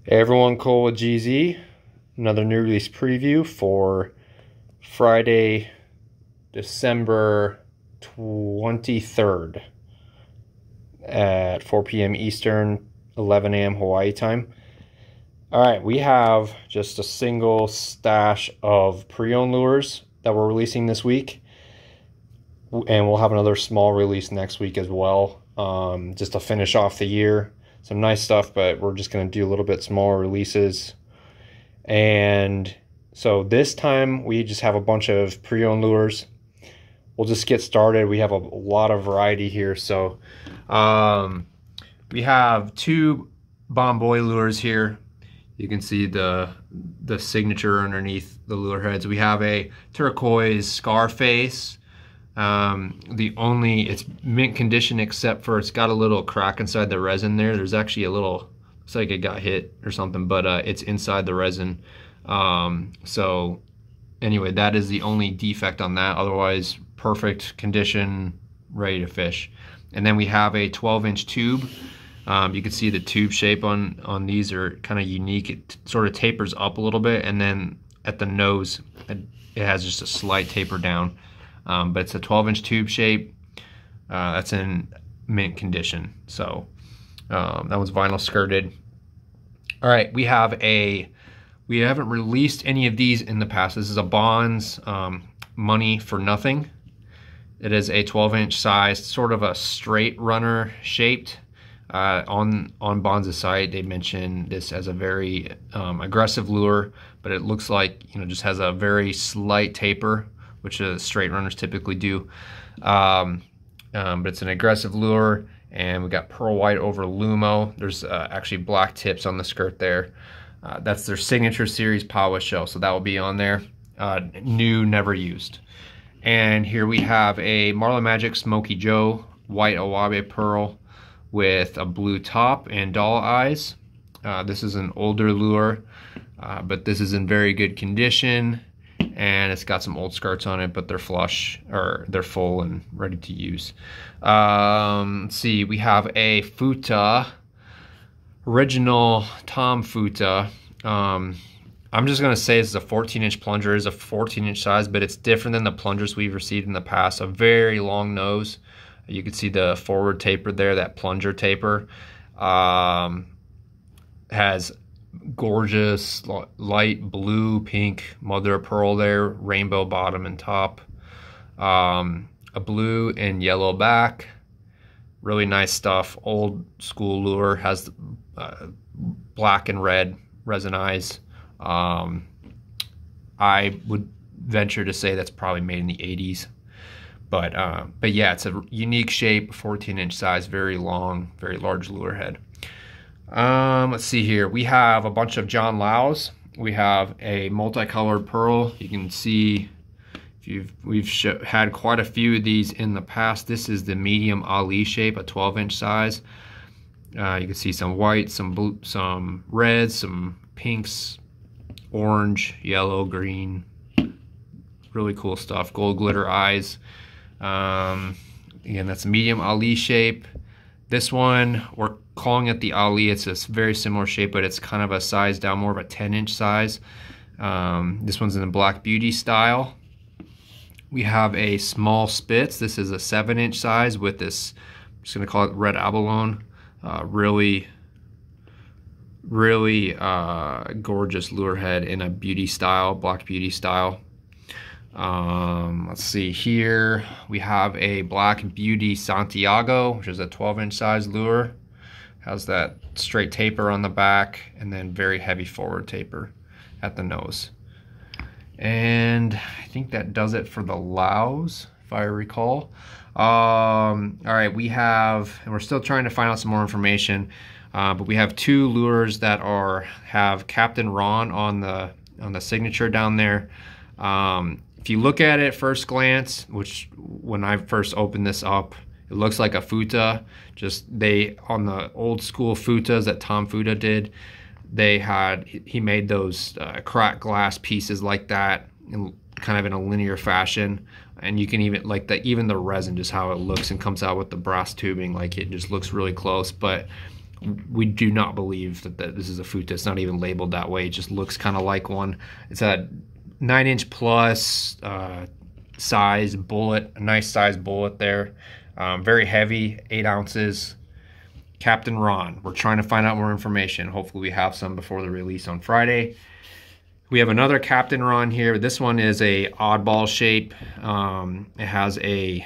Hey everyone, Cole with GZ. Another new release preview for Friday, December 23rd at 4 p.m. Eastern, 11 a.m. Hawaii time. Alright, we have just a single stash of pre-owned lures that we're releasing this week. And we'll have another small release next week as well, just to finish off the year. Some nice stuff, but we're just going to do a little bit smaller releases. And so this time we just have a bunch of pre-owned lures. We'll just get started. We have a lot of variety here. So we have two Bomboy lures here. You can see the signature underneath the lure heads. We have a turquoise Scarface. It's mint condition except for it's got a little crack inside the resin there. There's actually a little, looks like it got hit or something, but it's inside the resin. So anyway, that is the only defect on that. Otherwise, perfect condition, ready to fish. And then we have a 12-inch tube. You can see the tube shape on these are kind of unique. It sort of tapers up a little bit, and then at the nose, it has just a slight taper down. But it's a 12-inch tube shape. That's in mint condition. So that one's vinyl skirted. All right, we haven't released any of these in the past. This is a Bonze Money for Nothing. It is a 12-inch size, sort of a straight runner shaped. On Bonze's site, they mention this as a very aggressive lure, but it looks like, just has a very slight taper, which straight runners typically do. But it's an aggressive lure, and we got pearl white over Lumo. There's actually black tips on the skirt there. That's their signature series Pawa shell, so that will be on there. New, never used. And here we have a Marlin Magic Smoky Joe white Awabe pearl with a blue top and doll eyes. This is an older lure, but this is in very good condition. And it's got some old skirts on it, but they're flush, or they're full and ready to use. Let's see, we have a Futa, original Tom Futa. I'm just gonna say this is a 14-inch plunger. It's a 14-inch size, but it's different than the plungers we've received in the past. A very long nose. You can see the forward taper there, that plunger taper. Has gorgeous light blue, pink mother of pearl there, rainbow bottom and top, a blue and yellow back. Really nice stuff. Old school lure, has black and red resin eyes. I would venture to say that's probably made in the 80s, but yeah, it's a unique shape, 14-inch size, very long, very large lure head. Let's see here. We have a bunch of John Laos. We have a multicolored pearl. You can see we've had quite a few of these in the past. This is the medium Ali shape, a 12-inch size. You can see some white, some blue, some reds, some pinks, orange, yellow, green. Really cool stuff. Gold glitter eyes. Again, that's a medium Ali shape. This one, we're calling it the Ali. It's a very similar shape, but it's kind of a size down, more of a 10-inch size. This one's in the Black Beauty style. We have a small Spitz. This is a 7-inch size with this, I'm just gonna call it red abalone. Really gorgeous lure head in a beauty style, Black Beauty style. Let's see here. We have a Black Beauty Santiago, which is a 12-inch size lure. Has that straight taper on the back and then very heavy forward taper at the nose. And I think that does it for the Laos, if I recall. All right, we have, and we're still trying to find out some more information, but we have two lures that have Captain Ron on the signature down there. If you look at it first glance, which when I first opened this up, it looks like a Futa. Just on the old school Futas that Tom Futa did, he made those cracked glass pieces like that, kind of in a linear fashion. And you can even the resin, just how it looks and comes out with the brass tubing, like it just looks really close. But we do not believe that this is a Futa. It's not even labeled that way. It just looks kind of like one. It's a 9-inch plus size bullet, a nice size bullet there. Very heavy, 8 ounces. Captain Ron. We're trying to find out more information. Hopefully we have some before the release on Friday. We have another Captain Ron here. This one is a oddball shape. It has a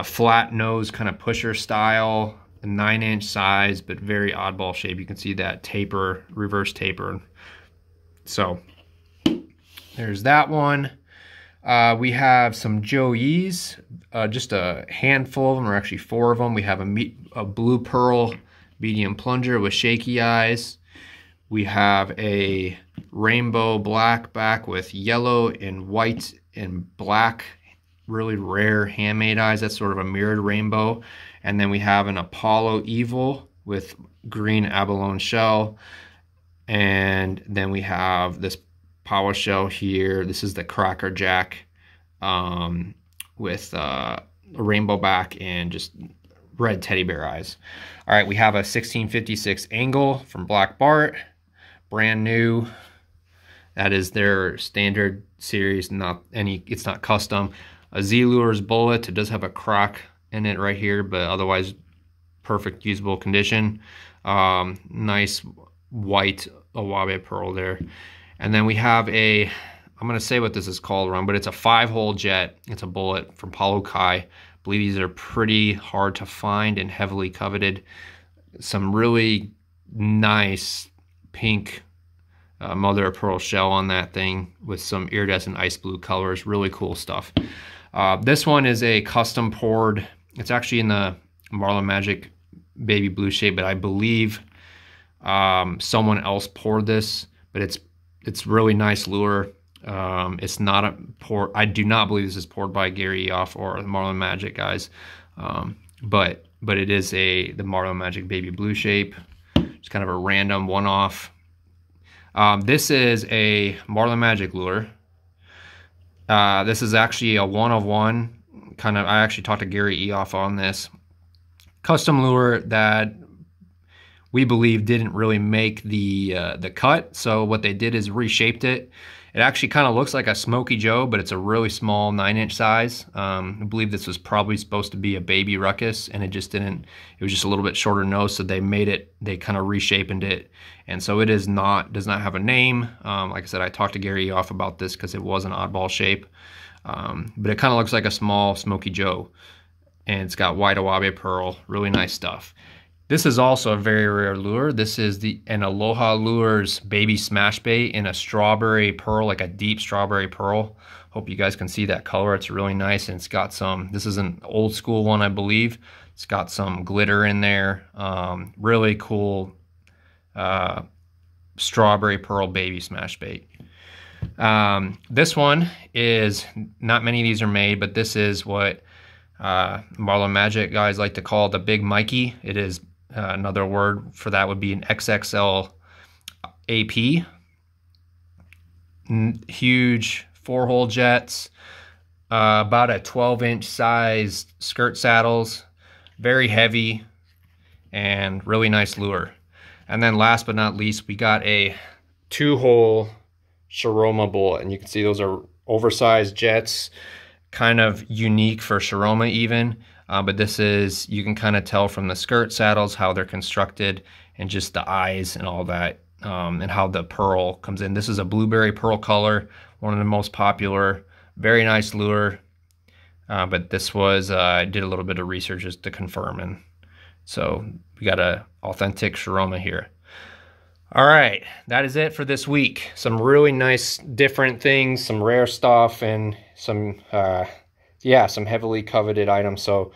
flat nose kind of pusher style, a 9-inch size, but very oddball shape. You can see that taper, reverse taper. So there's that one. We have some Joey's, just a handful of them, or actually 4 of them. We have a blue pearl medium plunger with shaky eyes. We have a rainbow black back with yellow and white and black, really rare handmade eyes. That's sort of a mirrored rainbow. And then we have an Apollo Evil with green abalone shell. And then we have this power shell here. This is the Cracker Jack with a rainbow back and just red teddy bear eyes. All right, we have a 1656 angle from Black Bart, brand new. That is their standard series, it's not custom. A Z-Lures bullet. It does have a crack in it right here, but otherwise perfect usable condition. Nice white Awabe pearl there. And then we have I'm going to say what this is called wrong, but it's a 5-hole jet. It's a bullet from Polu. I believe these are pretty hard to find and heavily coveted. Some really nice pink mother of pearl shell on that thing with some iridescent ice blue colors. Really cool stuff. This one is a custom poured. It's actually in the Marlin Magic baby blue shade, but I believe someone else poured this, but it's really nice lure. It's not a pour. I do not believe this is poured by Gary Eoff or the Marlin Magic guys, but it is the Marlin Magic baby blue shape. It's kind of a random one-off. This is a Marlin Magic lure. This is actually a 1-of-1 kind of. I actually talked to Gary Eoff on this custom lure that we believe didn't really make the cut. So what they did is reshaped it. It actually kind of looks like a Smokey Joe, but it's a really small 9-inch size. I believe this was probably supposed to be a baby ruckus, and it just didn't. It was just a little bit shorter nose, so they kind of reshaped it. And so it does not have a name. Like I said, I talked to Gary Eoff about this because it was an oddball shape. But it kind of looks like a small Smokey Joe. And it's got white Awabe pearl, really nice stuff. This is also a very rare lure. This is an Aloha Lures baby smash bait in a strawberry pearl, like a deep strawberry pearl. Hope you guys can see that color. It's really nice, and it's got this is an old school one, I believe. It's got some glitter in there. Really cool strawberry pearl baby smash bait. This one is, not many of these are made, but this is what Marlin Magic guys like to call the Big Mikey. It is another word for that would be an XXL AP. Huge 4-hole jets, about a 12-inch size skirt saddles, very heavy, and really nice lure. And then last but not least, we got a 2-hole Shiroma Bullet, and you can see those are oversized jets, kind of unique for Shiroma even. But this is, you can kind of tell from the skirt saddles how they're constructed and just the eyes and all that, and how the pearl comes in. This is a blueberry pearl color, one of the most popular. Very nice lure. But this was, I did a little bit of research just to confirm, and so we got a authentic Shiroma here. All right, that is it for this week. Some really nice different things, some rare stuff, and some some heavily coveted items. So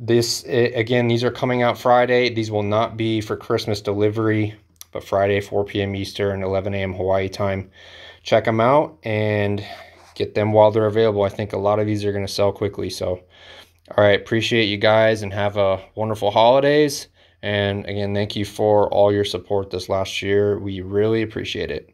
again, these are coming out Friday. These will not be for Christmas delivery, but Friday, 4 p.m. Eastern, 11 a.m. Hawaii time. Check them out and get them while they're available. I think a lot of these are going to sell quickly. So, all right, appreciate you guys and have a wonderful holidays. And again, thank you for all your support this last year. We really appreciate it.